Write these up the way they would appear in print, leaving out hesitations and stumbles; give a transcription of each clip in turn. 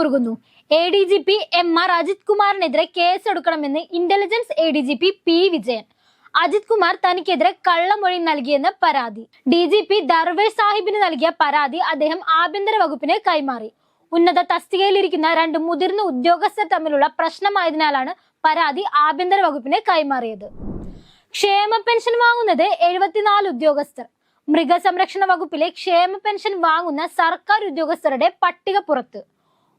മുറുകുന്നു. ADGP MR Ajith കുമാറിനെതിരെ കേസെടുക്കണമെന്ന് intelligence ADGP P Vijayan. Ajith Kumar തനിക്കെതിരെ കള്ളമൊഴി നൽകിയെന്ന് പരാതി. DGP ദർവേഷ് സാഹിബിന് നൽകിയ പരാതി അദ്ദേഹം ആഭ്യന്തര വകുപ്പിന് കൈമാറി. ഉന്നത തസ്തികയിലിരിക്കുന്ന രണ്ട് മുതിർന്ന ഉദ്യോഗസ്ഥർ തമ്മിലുള്ള പ്രശ്നമായതിനാലാണ് പരാതി ആഭ്യന്തര വകുപ്പിന് കൈമാറിയത്. ക്ഷേമ പെൻഷൻ വാങ്ങുന്നത് 74 ഉദ്യോഗസ്ഥർ. മൃഗസംരക്ഷണ വകുപ്പിലെ ക്ഷേമ പെൻഷൻ വാങ്ങുന്ന സർക്കാർ ഉദ്യോഗസ്ഥരുടെ പട്ടിക പുറത്ത്.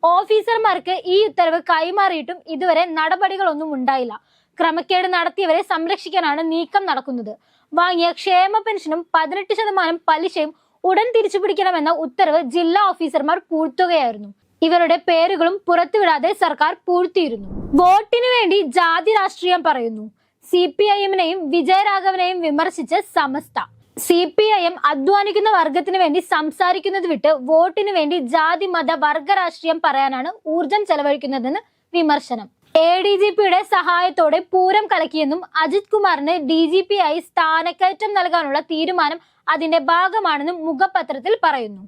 ഓഫീസർമാർക്ക് ഈ ഉത്തരവ് കൈമാറിയിട്ടും ഇതുവരെ നടപടികളൊന്നും ഉണ്ടായില്ല. ക്രമക്കേട് നടത്തിയവരെ സംരക്ഷിക്കാനാണ് നീക്കം നടക്കുന്നത്. വാങ്ങിയ ക്ഷേമ പെൻഷനും 18% പലിശയും ഉടൻ തിരിച്ചുപിടിക്കണമെന്ന ഉത്തരവ് ജില്ലാ ഓഫീസർമാർ പൂഴ്ത്തുകയായിരുന്നു. ഇവരുടെ പേരുകളും പുറത്തുവിടാതെ സർക്കാർ പൂഴ്ത്തിയിരുന്നു. വോട്ടിനു വേണ്ടി ജാതി രാഷ്ട്രീയം പറയുന്നു. CPIM-നെയും വിജയരാഘവനെയും വിമർശിച്ച് സമസ്ത. CPIM അധ്വാനിക്കുന്ന വർഗത്തിന് വേണ്ടി സംസാരിക്കുന്നത് വിട്ട് വോട്ടിനു വേണ്ടി ജാതി മത വർഗ രാഷ്ട്രീയം പറയാനാണ് ഊർജം ചെലവഴിക്കുന്നതെന്ന് വിമർശനം. ADGP-യുടെ സഹായത്തോടെ പൂരം കലക്കിയെന്നും അജിത് കുമാറിന് DGP ആയി സ്ഥാനക്കയറ്റം നൽകാനുള്ള തീരുമാനം അതിന്റെ ഭാഗമാണെന്നും മുഖപത്രത്തിൽ പറയുന്നു.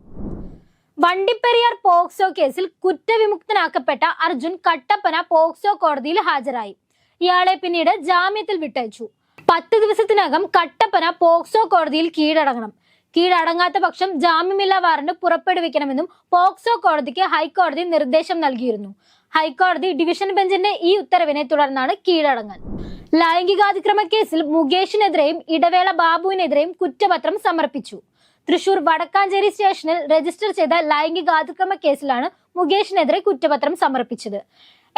വണ്ടിപ്പെരിയാർ പോക്സോ കേസിൽ കുറ്റവിമുക്തനാക്കപ്പെട്ട അർജുൻ കട്ടപ്പന പോക്സോ കോടതിയിൽ ഹാജരായി. ഇയാളെ പിന്നീട് ജാമ്യത്തിൽ വിട്ടയച്ചു. 10 ദിവസത്തിനകം കട്ടപ്പന പോക്സോ കോടതിയിൽ കീഴടങ്ങാത്ത പക്ഷം ജാമ്യമില്ലാ വാറന്റ് പുറപ്പെടുവിക്കണമെന്നും പോക്സോ കോടതിക്ക് ഹൈക്കോടതി നിർദ്ദേശം നൽകിയിരുന്നു. ഹൈക്കോടതി ഡിവിഷൻ ബെഞ്ചിന്റെ ഈ ഉത്തരവിനെ തുടർന്നാണ് കീഴടങ്ങൽ. ലൈംഗികാതിക്രമ കേസിൽ മുകേഷിനെതിരെയും ഇടവേള ബാബുവിനെതിരെയും കുറ്റപത്രം സമർപ്പിച്ചു. തൃശൂർ വടക്കാഞ്ചേരി സ്റ്റേഷനിൽ രജിസ്റ്റർ ചെയ്ത ലൈംഗികാതിക്രമ കേസിലാണ് മുകേഷിനെതിരെ കുറ്റപത്രം സമർപ്പിച്ചത്.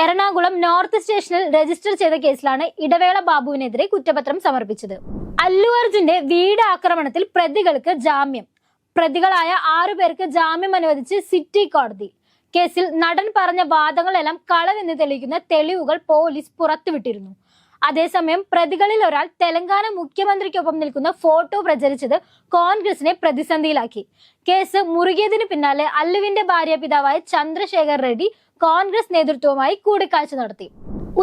എറണാകുളം നോർത്ത് സ്റ്റേഷനിൽ രജിസ്റ്റർ ചെയ്ത കേസിലാണ് ഇടവേള ബാബുവിനെതിരെ കുറ്റപത്രം സമർപ്പിച്ചത്. അല്ലു അർജുന്റെ വീട് ആക്രമണത്തിൽ പ്രതികൾക്ക് ജാമ്യം. പ്രതികളായ 6 പേർക്ക് ജാമ്യം അനുവദിച്ച് സിറ്റി കോടതി. കേസിൽ നടൻ പറഞ്ഞ വാദങ്ങളെല്ലാം കളവെന്ന് തെളിയിക്കുന്ന തെളിവുകൾ പോലീസ് പുറത്തുവിട്ടിരുന്നു. അതേസമയം പ്രതികളിൽ ഒരാൾ തെലങ്കാന മുഖ്യമന്ത്രിക്കൊപ്പം നിൽക്കുന്ന ഫോട്ടോ പ്രചരിച്ചത് കോൺഗ്രസിനെ പ്രതിസന്ധിയിലാക്കി. കേസ് മുറുകിയതിന് പിന്നാലെ അല്ലുവിന്റെ ഭാര്യ പിതാവായ ചന്ദ്രശേഖർ റെഡ്ഡി കോൺഗ്രസ് നേതൃത്വവുമായി കൂടിക്കാഴ്ച നടത്തി.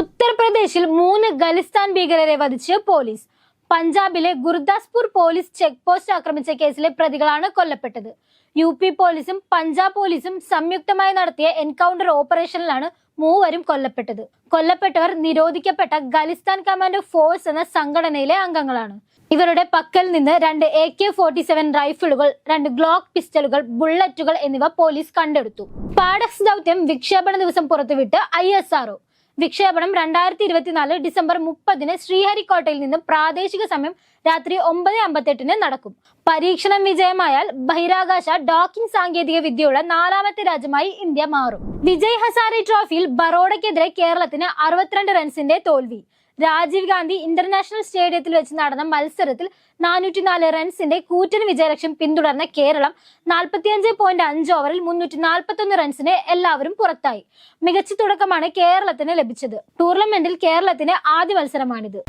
ഉത്തർപ്രദേശിൽ 3 ഖലിസ്ഥാൻ ഭീകരരെ വധിച്ച് പോലീസ്. പഞ്ചാബിലെ ഗുർദാസ്പൂർ പോലീസ് ചെക്ക് പോസ്റ്റ് ആക്രമിച്ച കേസിലെ പ്രതികളാണ് കൊല്ലപ്പെട്ടത്. UP പോലീസും പഞ്ചാബ് പോലീസും സംയുക്തമായി നടത്തിയ എൻകൗണ്ടർ ഓപ്പറേഷനിലാണ് 3 കൊല്ലപ്പെട്ടത്. കൊല്ലപ്പെട്ടവർ നിരോധിക്കപ്പെട്ട ഖലിസ്ഥാൻ കമാൻഡോ ഫോഴ്സ് എന്ന സംഘടനയിലെ അംഗങ്ങളാണ്. ഇവരുടെ പക്കൽ നിന്ന് 2 AK-47 റൈഫിളുകൾ, 2 ഗ്ലോക്ക് പിസ്റ്റളുകൾ, ബുള്ളറ്റുകൾ എന്നിവ പോലീസ് കണ്ടെടുത്തു. പാഡക്സ് ദൗത്യം വിക്ഷേപണ ദിവസം പുറത്തുവിട്ട് ISRO. വിക്ഷേപണം 2024 ഡിസംബർ 30 ശ്രീഹരിക്കോട്ടയിൽ നിന്ന് പ്രാദേശിക സമയം രാത്രി 9:58 നടക്കും. പരീക്ഷണം വിജയമായാൽ ബഹിരാകാശ ഡോക്കിംഗ് സാങ്കേതിക വിദ്യയുള്ള 4ാമത്തെ രാജ്യമായി ഇന്ത്യ മാറും. വിജയ് ഹസാരെ ട്രോഫിയിൽ ബറോഡയ്ക്കെതിരെ കേരളത്തിന് 62 റൺസിന്റെ തോൽവി. രാജീവ് ഗാന്ധി ഇന്റർനാഷണൽ സ്റ്റേഡിയത്തിൽ വെച്ച് നടന്ന മത്സരത്തിൽ 404 റൺസിന്റെ കൂറ്റൻ വിജയലക്ഷ്യം പിന്തുടർന്ന കേരളം 45.5 ഓവറിൽ 341 റൺസിന് എല്ലാവരും പുറത്തായി. മികച്ച തുടക്കമാണ് കേരളത്തിന് ലഭിച്ചത്. ടൂർണമെന്റിൽ കേരളത്തിന് ആദ്യ മത്സരമാണിത്.